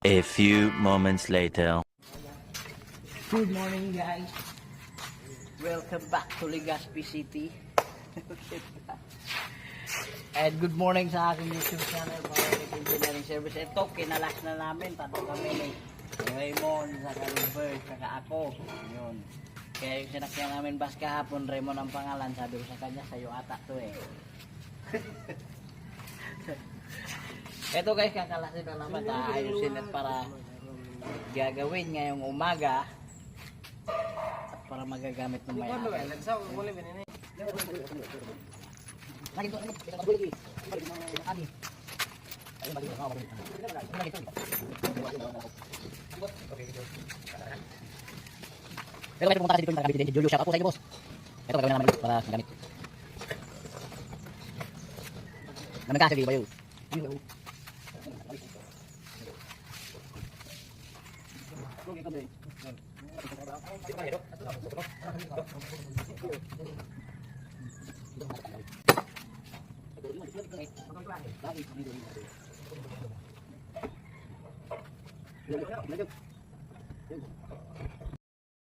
A few moments later. Good morning guys. Welcome back to Legazpi City. And good morning sa aking YouTube channel para engineering service. Ito, kinalas na namin. Tatlo kami ni Raymond, saka Robert, saka ako. Yun. Kaya yung sinakyan namin bus kahapon, Raymond ang pangalan. Sabi ko sa kanya, sa'yo ata to eh. Ito guys, kakalasin na naman. Ayusin at para gagawin ngayong umaga. At para magagamit ng maya. Pero kasi pumunta kasi dito yung taga-gamit din. Julio, shout out po sa inyo boss. Ito gagawin na naman dito para magamit. Naman kasi ba yun?